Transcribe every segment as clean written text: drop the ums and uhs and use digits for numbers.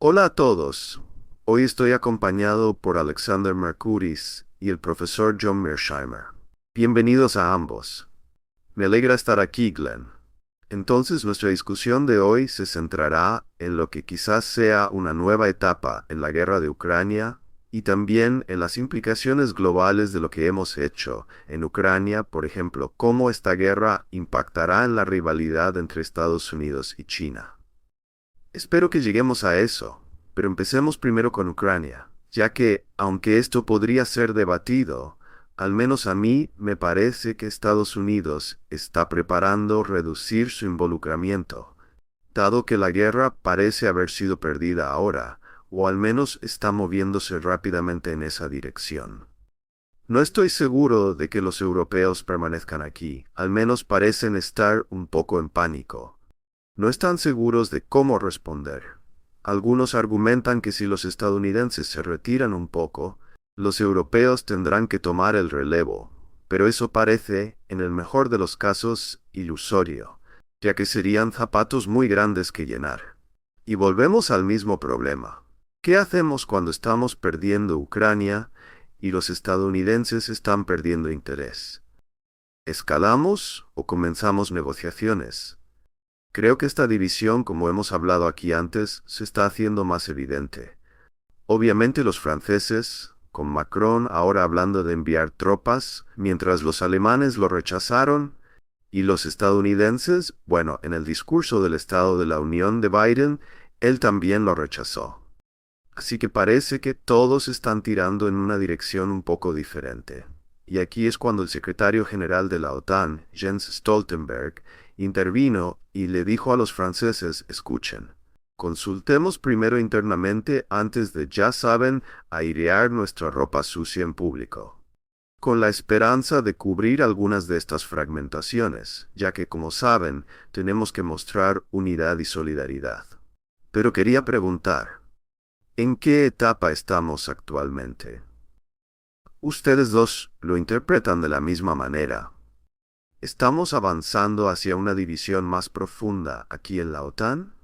Hola a todos. Hoy estoy acompañado por Alexander Mercuris y el profesor John Mearsheimer. Bienvenidos a ambos. Me alegra estar aquí, Glenn. Entonces, nuestra discusión de hoy se centrará en lo que quizás sea una nueva etapa en la guerra de Ucrania y también en las implicaciones globales de lo que hemos hecho en Ucrania, por ejemplo, cómo esta guerra impactará en la rivalidad entre Estados Unidos y China. Espero que lleguemos a eso, pero empecemos primero con Ucrania, ya que, aunque esto podría ser debatido, al menos a mí me parece que Estados Unidos está preparando reducir su involucramiento, dado que la guerra parece haber sido perdida ahora, o al menos está moviéndose rápidamente en esa dirección. No estoy seguro de que los europeos permanezcan aquí, al menos parecen estar un poco en pánico. No están seguros de cómo responder. Algunos argumentan que si los estadounidenses se retiran un poco, los europeos tendrán que tomar el relevo, pero eso parece, en el mejor de los casos, ilusorio, ya que serían zapatos muy grandes que llenar. Y volvemos al mismo problema. ¿Qué hacemos cuando estamos perdiendo Ucrania y los estadounidenses están perdiendo interés? ¿Escalamos o comenzamos negociaciones? Creo que esta división, como hemos hablado aquí antes, se está haciendo más evidente. Obviamente los franceses, con Macron ahora hablando de enviar tropas, mientras los alemanes lo rechazaron, y los estadounidenses, bueno, en el discurso del Estado de la Unión de Biden, él también lo rechazó. Así que parece que todos están tirando en una dirección un poco diferente. Y aquí es cuando el secretario general de la OTAN, Jens Stoltenberg, intervino y le dijo a los franceses, escuchen, consultemos primero internamente antes de, ya saben, airear nuestra ropa sucia en público, con la esperanza de cubrir algunas de estas fragmentaciones, ya que, como saben, tenemos que mostrar unidad y solidaridad. Pero quería preguntar, ¿en qué etapa estamos actualmente? Ustedes dos lo interpretan de la misma manera. ¿Estamos avanzando hacia una división más profunda aquí en la OTAN?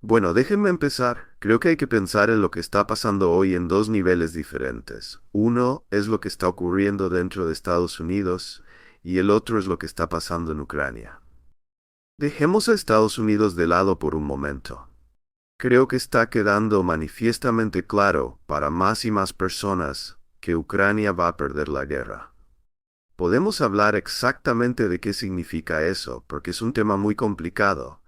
Bueno, déjenme empezar. Creo que hay que pensar en lo que está pasando hoy en dos niveles diferentes. Uno es lo que está ocurriendo dentro de Estados Unidos y el otro es lo que está pasando en Ucrania. Dejemos a Estados Unidos de lado por un momento. Creo que está quedando manifiestamente claro para más y más personas que Ucrania va a perder la guerra. Podemos hablar exactamente de qué significa eso, porque es un tema muy complicado,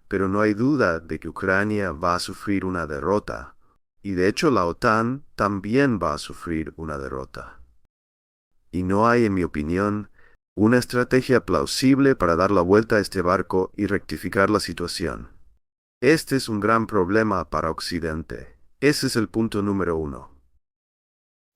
pero no hay duda de que Ucrania va a sufrir una derrota, y de hecho la OTAN también va a sufrir una derrota. Y no hay, en mi opinión, una estrategia plausible para dar la vuelta a este barco y rectificar la situación. Este es un gran problema para Occidente. Ese es el punto número uno.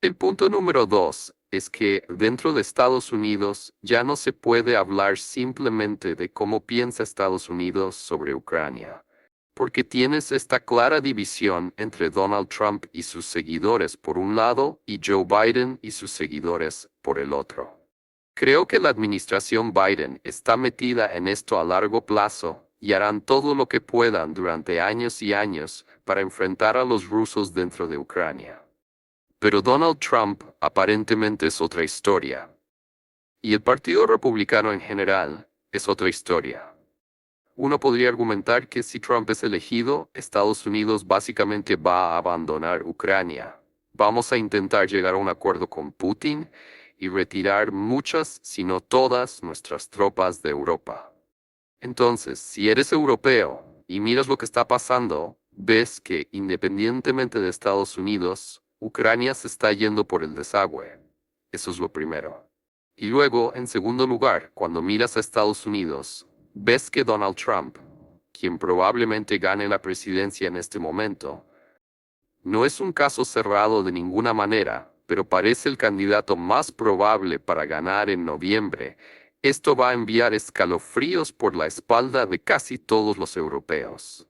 El punto número 2 es que dentro de Estados Unidos ya no se puede hablar simplemente de cómo piensa Estados Unidos sobre Ucrania, porque tienes esta clara división entre Donald Trump y sus seguidores por un lado y Joe Biden y sus seguidores por el otro. Creo que la administración Biden está metida en esto a largo plazo y harán todo lo que puedan durante años y años para enfrentar a los rusos dentro de Ucrania. Pero Donald Trump aparentemente es otra historia. Y el Partido Republicano en general es otra historia. Uno podría argumentar que si Trump es elegido, Estados Unidos básicamente va a abandonar Ucrania. Vamos a intentar llegar a un acuerdo con Putin y retirar muchas, si no todas, nuestras tropas de Europa. Entonces, si eres europeo y miras lo que está pasando, ves que independientemente de Estados Unidos, Ucrania se está yendo por el desagüe. Eso es lo primero. Y luego, en segundo lugar, cuando miras a Estados Unidos, ves que Donald Trump, quien probablemente gane la presidencia en este momento, no es un caso cerrado de ninguna manera, pero parece el candidato más probable para ganar en noviembre. Esto va a enviar escalofríos por la espalda de casi todos los europeos.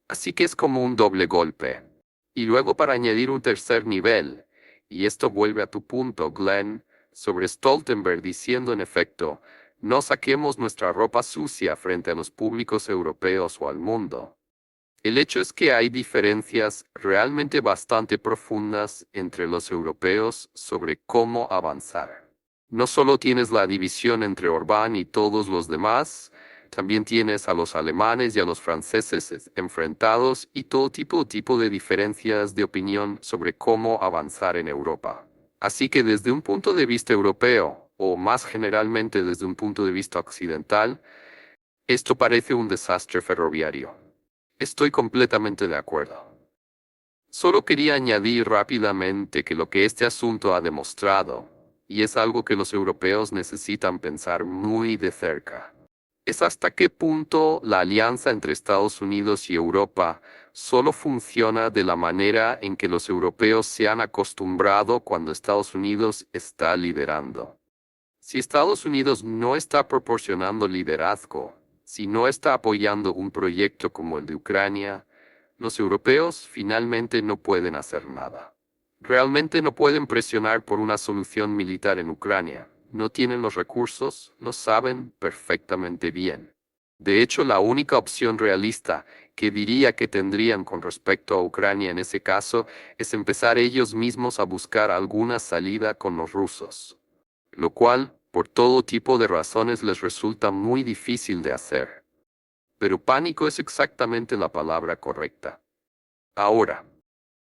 Así que es como un doble golpe. Y luego para añadir un tercer nivel, y esto vuelve a tu punto, Glenn, sobre Stoltenberg diciendo en efecto, no saquemos nuestra ropa sucia frente a los públicos europeos o al mundo. El hecho es que hay diferencias realmente bastante profundas entre los europeos sobre cómo avanzar. No solo tienes la división entre Orbán y todos los demás, también tienes a los alemanes y a los franceses enfrentados y todo tipo de diferencias de opinión sobre cómo avanzar en Europa. Así que desde un punto de vista europeo, o más generalmente desde un punto de vista occidental, esto parece un desastre ferroviario. Estoy completamente de acuerdo. Solo quería añadir rápidamente que lo que este asunto ha demostrado, y es algo que los europeos necesitan pensar muy de cerca, es hasta qué punto la alianza entre Estados Unidos y Europa solo funciona de la manera en que los europeos se han acostumbrado cuando Estados Unidos está liderando. Si Estados Unidos no está proporcionando liderazgo, si no está apoyando un proyecto como el de Ucrania, los europeos finalmente no pueden hacer nada. Realmente no pueden presionar por una solución militar en Ucrania. No tienen los recursos, lo saben perfectamente bien. De hecho, la única opción realista que diría que tendrían con respecto a Ucrania en ese caso es empezar ellos mismos a buscar alguna salida con los rusos, lo cual, por todo tipo de razones, les resulta muy difícil de hacer. Pero pánico es exactamente la palabra correcta. Ahora,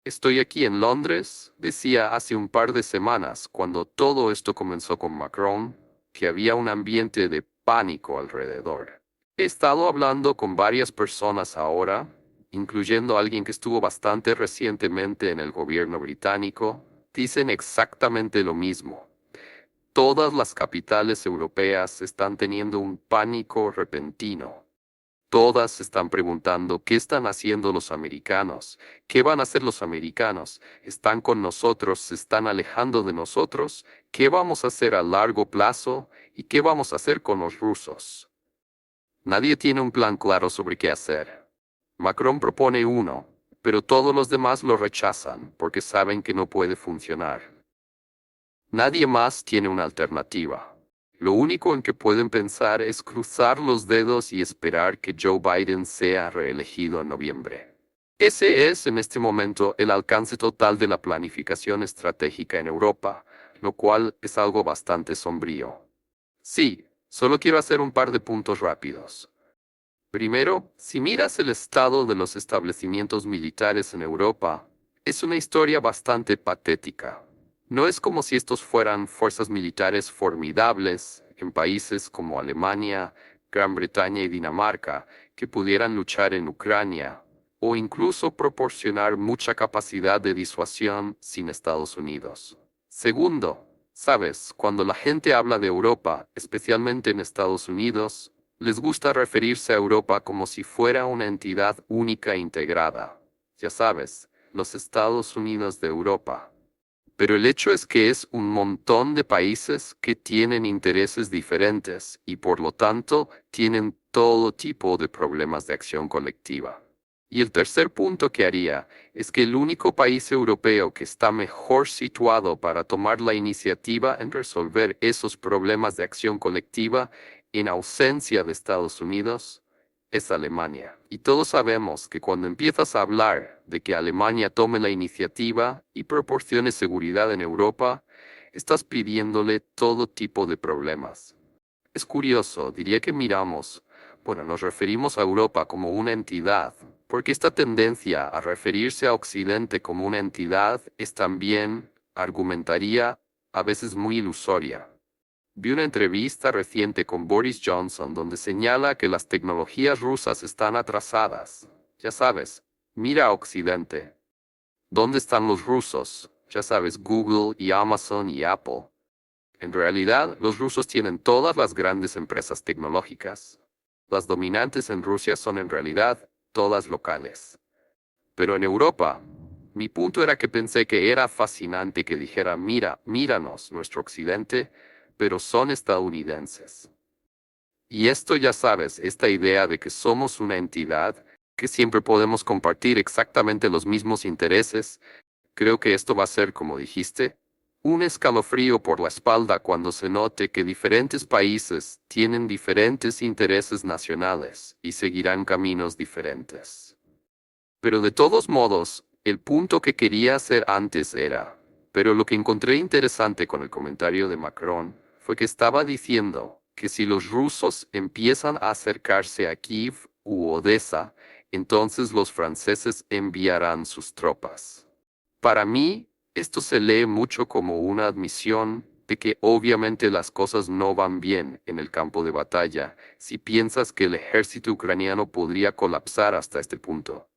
estoy aquí en Londres, decía hace un par de semanas, cuando todo esto comenzó con Macron, que había un ambiente de pánico alrededor. He estado hablando con varias personas ahora, incluyendo a alguien que estuvo bastante recientemente en el gobierno británico, dicen exactamente lo mismo. Todas las capitales europeas están teniendo un pánico repentino. Todas están preguntando qué están haciendo los americanos, qué van a hacer los americanos, están con nosotros, se están alejando de nosotros, qué vamos a hacer a largo plazo y qué vamos a hacer con los rusos. Nadie tiene un plan claro sobre qué hacer. Macron propone uno, pero todos los demás lo rechazan porque saben que no puede funcionar. Nadie más tiene una alternativa. Lo único en que pueden pensar es cruzar los dedos y esperar que Joe Biden sea reelegido en noviembre. Ese es en este momento el alcance total de la planificación estratégica en Europa, lo cual es algo bastante sombrío. Sí, solo quiero hacer un par de puntos rápidos. Primero, si miras el estado de los establecimientos militares en Europa, es una historia bastante patética. No es como si estos fueran fuerzas militares formidables en países como Alemania, Gran Bretaña y Dinamarca, que pudieran luchar en Ucrania, o incluso proporcionar mucha capacidad de disuasión sin Estados Unidos. Segundo, sabes, cuando la gente habla de Europa, especialmente en Estados Unidos, les gusta referirse a Europa como si fuera una entidad única e integrada. Ya sabes, los Estados Unidos de Europa. Pero el hecho es que es un montón de países que tienen intereses diferentes y por lo tanto tienen todo tipo de problemas de acción colectiva. Y el tercer punto que haría es que el único país europeo que está mejor situado para tomar la iniciativa en resolver esos problemas de acción colectiva en ausencia de Estados Unidos es Alemania. Y todos sabemos que cuando empiezas a hablar de que Alemania tome la iniciativa y proporcione seguridad en Europa, estás pidiéndole todo tipo de problemas. Es curioso, diría que nos referimos a Europa como una entidad, porque esta tendencia a referirse a Occidente como una entidad es también, argumentaría, a veces muy ilusoria. Vi una entrevista reciente con Boris Johnson donde señala que las tecnologías rusas están atrasadas. Ya sabes, mira a Occidente. ¿Dónde están los rusos? Ya sabes, Google y Amazon y Apple. En realidad, los rusos tienen todas las grandes empresas tecnológicas. Las dominantes en Rusia son en realidad todas locales. Pero en Europa, mi punto era que pensé que era fascinante que dijera, míranos, nuestro Occidente, pero son estadounidenses. Y esto ya sabes, esta idea de que somos una entidad, que siempre podemos compartir exactamente los mismos intereses, creo que esto va a ser, como dijiste, un escalofrío por la espalda cuando se note que diferentes países tienen diferentes intereses nacionales y seguirán caminos diferentes. Pero de todos modos, el punto que quería hacer antes era, pero lo que encontré interesante con el comentario de Macron fue que estaba diciendo que si los rusos empiezan a acercarse a Kiev u Odessa, entonces los franceses enviarán sus tropas. Para mí, esto se lee mucho como una admisión de que obviamente las cosas no van bien en el campo de batalla si piensas que el ejército ucraniano podría colapsar hasta este punto.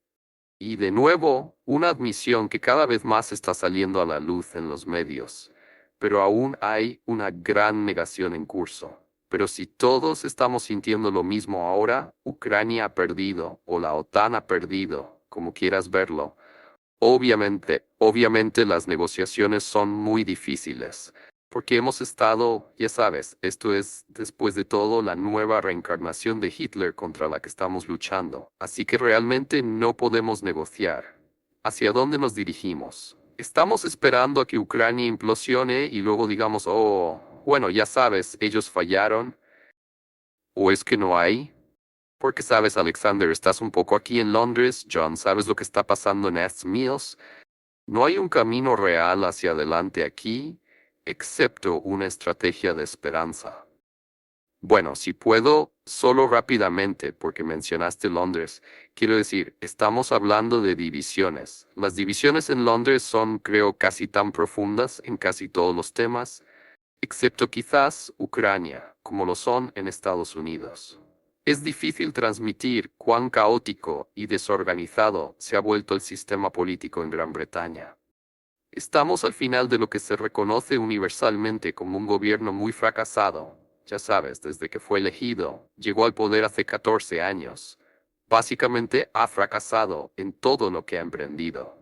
Y de nuevo, una admisión que cada vez más está saliendo a la luz en los medios, pero aún hay una gran negación en curso. Pero si todos estamos sintiendo lo mismo ahora, Ucrania ha perdido o la OTAN ha perdido, como quieras verlo. Obviamente las negociaciones son muy difíciles, porque hemos estado, ya sabes, esto es después de todo la nueva reencarnación de Hitler contra la que estamos luchando, así que realmente no podemos negociar. ¿Hacia dónde nos dirigimos? ¿Estamos esperando a que Ucrania implosione y luego digamos, oh, bueno, ya sabes, ellos fallaron? ¿O es que no hay? Porque sabes, Alexander, estás un poco aquí en Londres, John, sabes lo que está pasando en East Mills. No hay un camino real hacia adelante aquí, excepto una estrategia de esperanza. Bueno, si puedo, solo rápidamente, porque mencionaste Londres, quiero decir, estamos hablando de divisiones. Las divisiones en Londres son, creo, casi tan profundas en casi todos los temas, excepto quizás Ucrania, como lo son en Estados Unidos. Es difícil transmitir cuán caótico y desorganizado se ha vuelto el sistema político en Gran Bretaña. Estamos al final de lo que se reconoce universalmente como un gobierno muy fracasado. Ya sabes, desde que fue elegido, llegó al poder hace 14 años. Básicamente ha fracasado en todo lo que ha emprendido.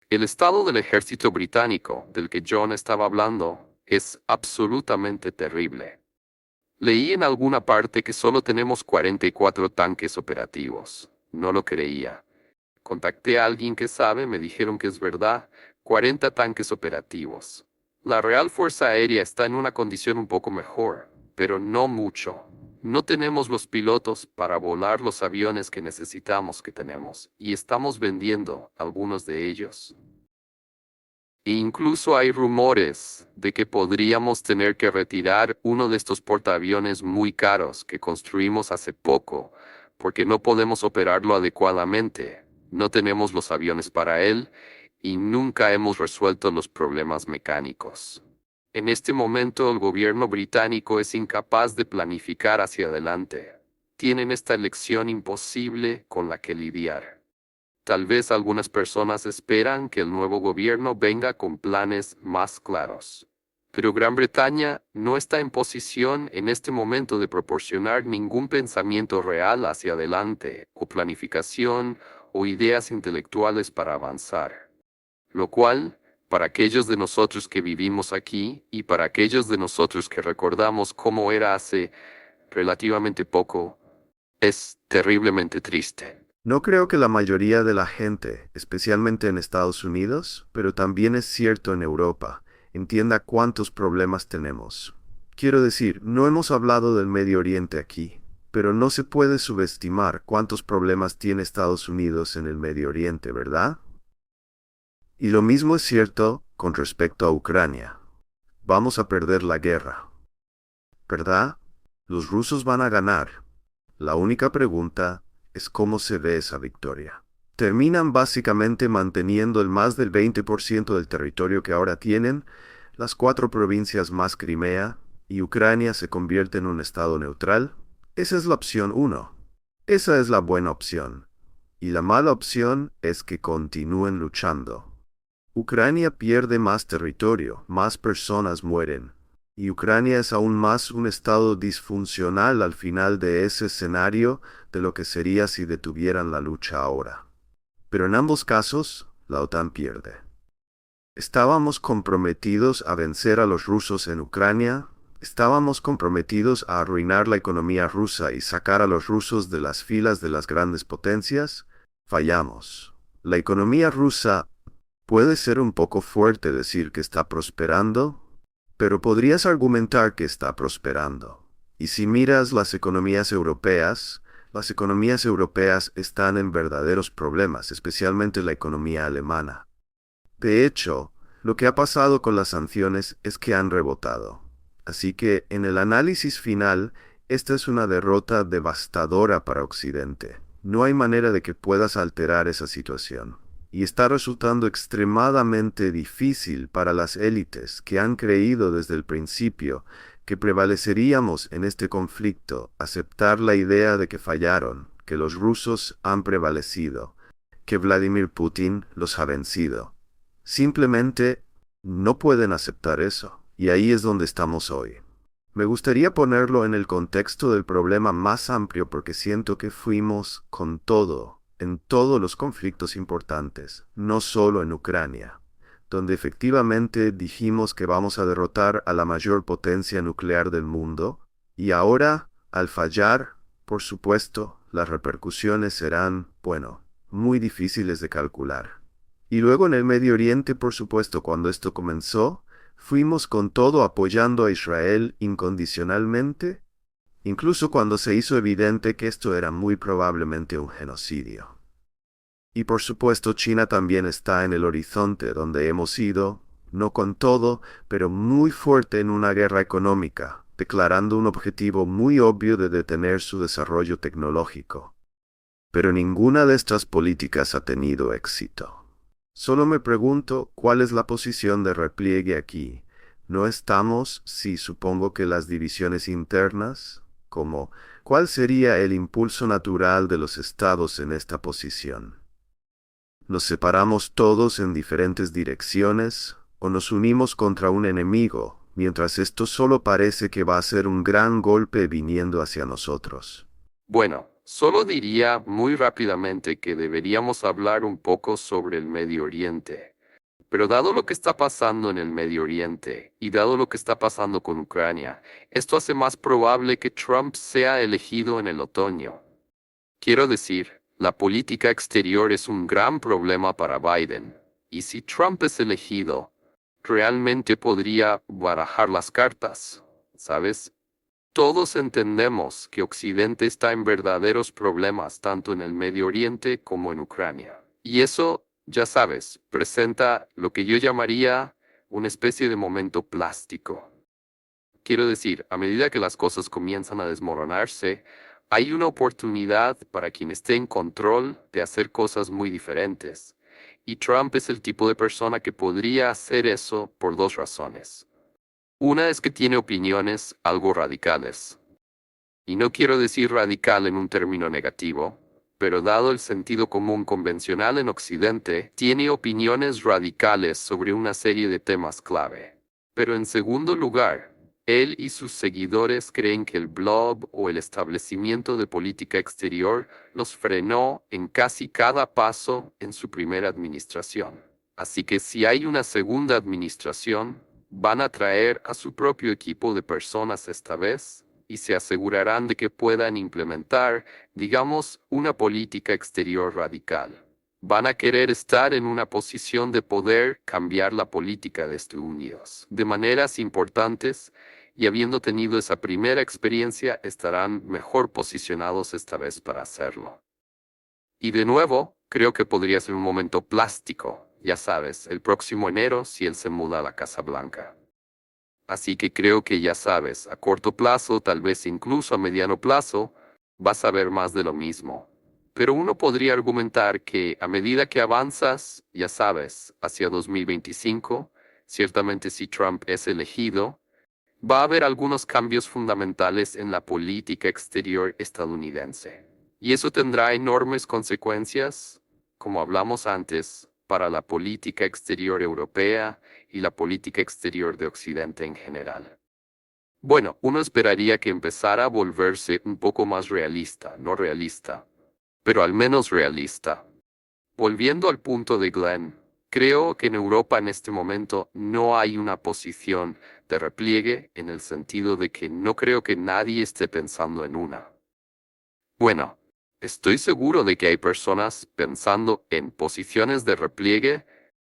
El estado del ejército británico, del que John estaba hablando, es absolutamente terrible. Leí en alguna parte que solo tenemos 44 tanques operativos. No lo creía. Contacté a alguien que sabe, me dijeron que es verdad, 40 tanques operativos. La Real Fuerza Aérea está en una condición un poco mejor, pero no mucho. No tenemos los pilotos para volar los aviones que necesitamos que tenemos, y estamos vendiendo algunos de ellos. E incluso hay rumores de que podríamos tener que retirar uno de estos portaaviones muy caros que construimos hace poco, porque no podemos operarlo adecuadamente, no tenemos los aviones para él, y nunca hemos resuelto los problemas mecánicos. En este momento el gobierno británico es incapaz de planificar hacia adelante. Tienen esta elección imposible con la que lidiar. Tal vez algunas personas esperan que el nuevo gobierno venga con planes más claros. Pero Gran Bretaña no está en posición en este momento de proporcionar ningún pensamiento real hacia adelante, o planificación, o ideas intelectuales para avanzar. Lo cual, para aquellos de nosotros que vivimos aquí, y para aquellos de nosotros que recordamos cómo era hace relativamente poco, es terriblemente triste. No creo que la mayoría de la gente, especialmente en Estados Unidos, pero también es cierto en Europa, entienda cuántos problemas tenemos. Quiero decir, no hemos hablado del Medio Oriente aquí, pero no se puede subestimar cuántos problemas tiene Estados Unidos en el Medio Oriente, ¿verdad? Y lo mismo es cierto con respecto a Ucrania. Vamos a perder la guerra. ¿Verdad? Los rusos van a ganar. La única pregunta es cómo se ve esa victoria. Terminan básicamente manteniendo el más del 20% del territorio que ahora tienen, las 4 provincias más Crimea, y Ucrania se convierte en un estado neutral. Esa es la opción 1. Esa es la buena opción. Y la mala opción es que continúen luchando. Ucrania pierde más territorio, más personas mueren. Y Ucrania es aún más un estado disfuncional al final de ese escenario de lo que sería si detuvieran la lucha ahora. Pero en ambos casos, la OTAN pierde. Estábamos comprometidos a vencer a los rusos en Ucrania, estábamos comprometidos a arruinar la economía rusa y sacar a los rusos de las filas de las grandes potencias, fallamos. La economía rusa puede ser un poco fuerte decir que está prosperando, pero podrías argumentar que está prosperando. Y si miras las economías europeas, Las economías europeas están en verdaderos problemas, especialmente la economía alemana. De hecho, lo que ha pasado con las sanciones es que han rebotado. Así que, en el análisis final, esta es una derrota devastadora para Occidente. No hay manera de que puedas alterar esa situación. Y está resultando extremadamente difícil para las élites que han creído desde el principio que prevaleceríamos en este conflicto aceptar la idea de que fallaron, que los rusos han prevalecido, que Vladimir Putin los ha vencido. Simplemente no pueden aceptar eso, y ahí es donde estamos hoy. Me gustaría ponerlo en el contexto del problema más amplio porque siento que fuimos con todo, en todos los conflictos importantes, no solo en Ucrania, donde efectivamente dijimos que vamos a derrotar a la mayor potencia nuclear del mundo, y ahora, al fallar, por supuesto, las repercusiones serán, bueno, muy difíciles de calcular. Y luego en el Medio Oriente, por supuesto, cuando esto comenzó, fuimos con todo apoyando a Israel incondicionalmente, incluso cuando se hizo evidente que esto era muy probablemente un genocidio. Y por supuesto China también está en el horizonte donde hemos ido, no con todo, pero muy fuerte en una guerra económica, declarando un objetivo muy obvio de detener su desarrollo tecnológico. Pero ninguna de estas políticas ha tenido éxito. Solo me pregunto cuál es la posición de repliegue aquí. ¿No estamos, sí, supongo que las divisiones internas, como cuál sería el impulso natural de los estados en esta posición? ¿Nos separamos todos en diferentes direcciones o nos unimos contra un enemigo, mientras esto solo parece que va a ser un gran golpe viniendo hacia nosotros? Bueno, solo diría muy rápidamente que deberíamos hablar un poco sobre el Medio Oriente. Pero dado lo que está pasando en el Medio Oriente y dado lo que está pasando con Ucrania, esto hace más probable que Trump sea elegido en el otoño. Quiero decir, la política exterior es un gran problema para Biden, y si Trump es elegido, realmente podría barajar las cartas, ¿sabes? Todos entendemos que Occidente está en verdaderos problemas tanto en el Medio Oriente como en Ucrania. Y eso, ya sabes, presenta lo que yo llamaría una especie de momento plástico. Quiero decir, a medida que las cosas comienzan a desmoronarse, hay una oportunidad para quien esté en control de hacer cosas muy diferentes. Y Trump es el tipo de persona que podría hacer eso por dos razones. Una es que tiene opiniones algo radicales. Y no quiero decir radical en un término negativo, pero dado el sentido común convencional en Occidente, tiene opiniones radicales sobre una serie de temas clave. Pero en segundo lugar, él y sus seguidores creen que el blob o el establecimiento de política exterior los frenó en casi cada paso en su primera administración. Así que si hay una segunda administración, van a traer a su propio equipo de personas esta vez y se asegurarán de que puedan implementar, digamos, una política exterior radical. Van a querer estar en una posición de poder cambiar la política de Estados Unidos de maneras importantes y habiendo tenido esa primera experiencia estarán mejor posicionados esta vez para hacerlo. Y de nuevo, creo que podría ser un momento plástico, ya sabes, el próximo enero si él se muda a la Casa Blanca. Así que creo que ya sabes, a corto plazo, tal vez incluso a mediano plazo, vas a ver más de lo mismo. Pero uno podría argumentar que a medida que avanzas, ya sabes, hacia 2025, ciertamente si Trump es elegido, va a haber algunos cambios fundamentales en la política exterior estadounidense. Y eso tendrá enormes consecuencias, como hablamos antes, para la política exterior europea y la política exterior de Occidente en general. Bueno, uno esperaría que empezara a volverse un poco más realista, no realista, pero al menos realista. Volviendo al punto de Glenn, creo que en Europa en este momento no hay una posición de repliegue en el sentido de que no creo que nadie esté pensando en una. Bueno, estoy seguro de que hay personas pensando en posiciones de repliegue,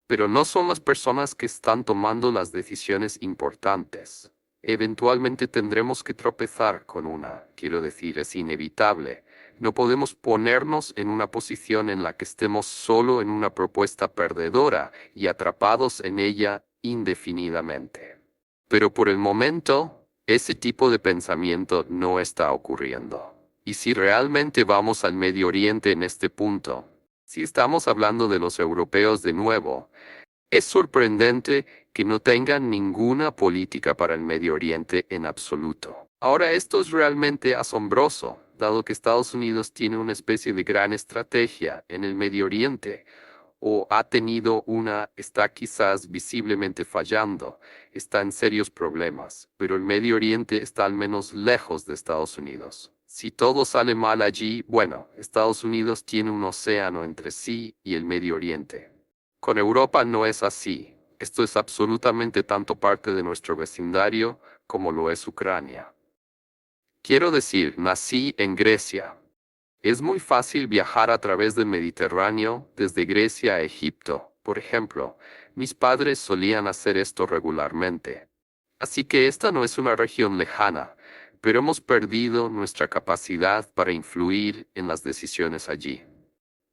pero no son las personas que están tomando las decisiones importantes. Eventualmente tendremos que tropezar con una, quiero decir, es inevitable. No podemos ponernos en una posición en la que estemos solo en una propuesta perdedora y atrapados en ella indefinidamente. Pero por el momento, ese tipo de pensamiento no está ocurriendo. Y si realmente vamos al Medio Oriente en este punto, si estamos hablando de los europeos de nuevo, es sorprendente que no tengan ninguna política para el Medio Oriente en absoluto. Ahora esto es realmente asombroso, dado que Estados Unidos tiene una especie de gran estrategia en el Medio Oriente, o ha tenido una, está quizás visiblemente fallando, está en serios problemas, pero el Medio Oriente está al menos lejos de Estados Unidos. Si todo sale mal allí, bueno, Estados Unidos tiene un océano entre sí y el Medio Oriente. Con Europa no es así. Esto es absolutamente tanto parte de nuestro vecindario como lo es Ucrania. Quiero decir, nací en Grecia. Es muy fácil viajar a través del Mediterráneo desde Grecia a Egipto. Por ejemplo, mis padres solían hacer esto regularmente. Así que esta no es una región lejana, pero hemos perdido nuestra capacidad para influir en las decisiones allí.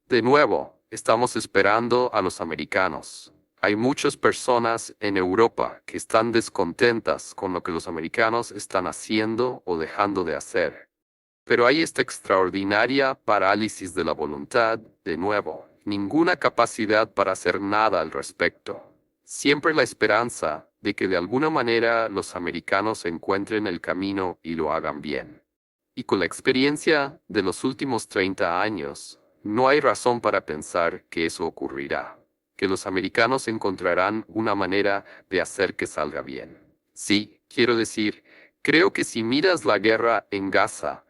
De nuevo, estamos esperando a los americanos. Hay muchas personas en Europa que están descontentas con lo que los americanos están haciendo o dejando de hacer. Pero hay esta extraordinaria parálisis de la voluntad, de nuevo, ninguna capacidad para hacer nada al respecto. Siempre la esperanza de que de alguna manera los americanos encuentren el camino y lo hagan bien. Y con la experiencia de los últimos 30 años, no hay razón para pensar que eso ocurrirá, que los americanos encontrarán una manera de hacer que salga bien. Sí, quiero decir, creo que si miras la guerra en Gaza,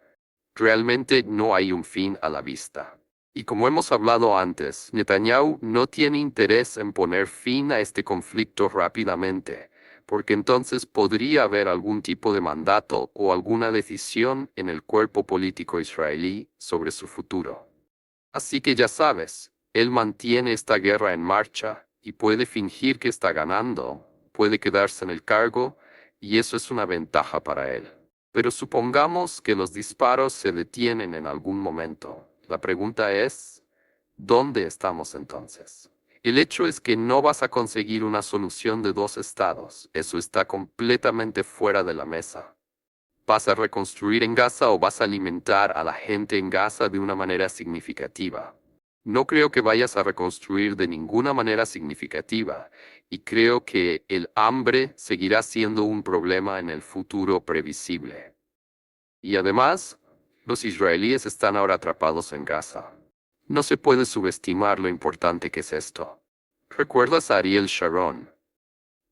realmente no hay un fin a la vista. Y como hemos hablado antes, Netanyahu no tiene interés en poner fin a este conflicto rápidamente, porque entonces podría haber algún tipo de mandato o alguna decisión en el cuerpo político israelí sobre su futuro. Así que ya sabes, él mantiene esta guerra en marcha y puede fingir que está ganando, puede quedarse en el cargo, y eso es una ventaja para él. Pero supongamos que los disparos se detienen en algún momento. La pregunta es, ¿dónde estamos entonces? El hecho es que no vas a conseguir una solución de dos estados. Eso está completamente fuera de la mesa. ¿Vas a reconstruir en Gaza o vas a alimentar a la gente en Gaza de una manera significativa? No creo que vayas a reconstruir de ninguna manera significativa, y creo que el hambre seguirá siendo un problema en el futuro previsible. Y además, los israelíes están ahora atrapados en Gaza. No se puede subestimar lo importante que es esto. ¿Recuerdas a Ariel Sharon?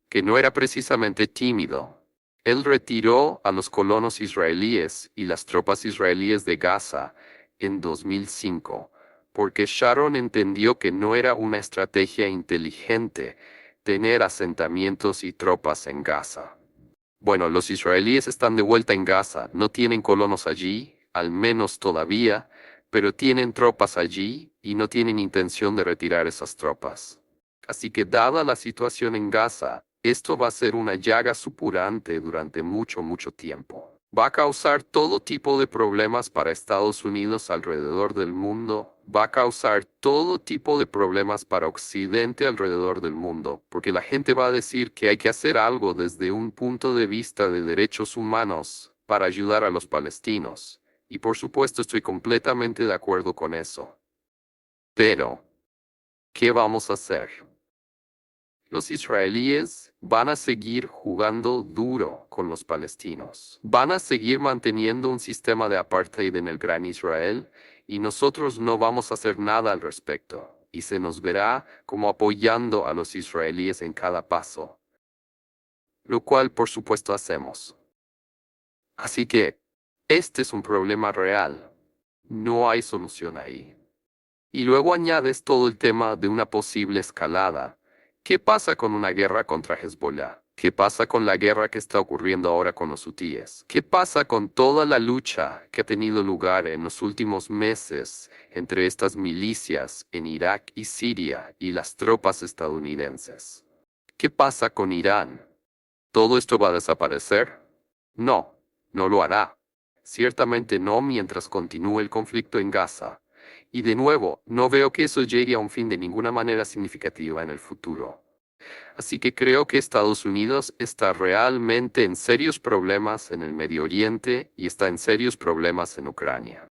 Que no era precisamente tímido. Él retiró a los colonos israelíes y las tropas israelíes de Gaza en 2005, porque Sharon entendió que no era una estrategia inteligente tener asentamientos y tropas en Gaza. Bueno, los israelíes están de vuelta en Gaza, no tienen colonos allí, al menos todavía, pero tienen tropas allí y no tienen intención de retirar esas tropas. Así que dada la situación en Gaza, esto va a ser una llaga supurante durante mucho tiempo. Va a causar todo tipo de problemas para Estados Unidos alrededor del mundo. Va a causar todo tipo de problemas para Occidente alrededor del mundo, porque la gente va a decir que hay que hacer algo desde un punto de vista de derechos humanos para ayudar a los palestinos. Y por supuesto estoy completamente de acuerdo con eso. Pero, ¿qué vamos a hacer? Los israelíes van a seguir jugando duro con los palestinos. Van a seguir manteniendo un sistema de apartheid en el Gran Israel y nosotros no vamos a hacer nada al respecto. Y se nos verá como apoyando a los israelíes en cada paso. Lo cual por supuesto hacemos. Así que, este es un problema real. No hay solución ahí. Y luego añades todo el tema de una posible escalada. ¿Qué pasa con una guerra contra Hezbollah? ¿Qué pasa con la guerra que está ocurriendo ahora con los hutíes? ¿Qué pasa con toda la lucha que ha tenido lugar en los últimos meses entre estas milicias en Irak y Siria y las tropas estadounidenses? ¿Qué pasa con Irán? ¿Todo esto va a desaparecer? No, no lo hará. Ciertamente no mientras continúe el conflicto en Gaza. Y de nuevo, no veo que eso llegue a un fin de ninguna manera significativa en el futuro. Así que creo que Estados Unidos está realmente en serios problemas en el Medio Oriente y está en serios problemas en Ucrania.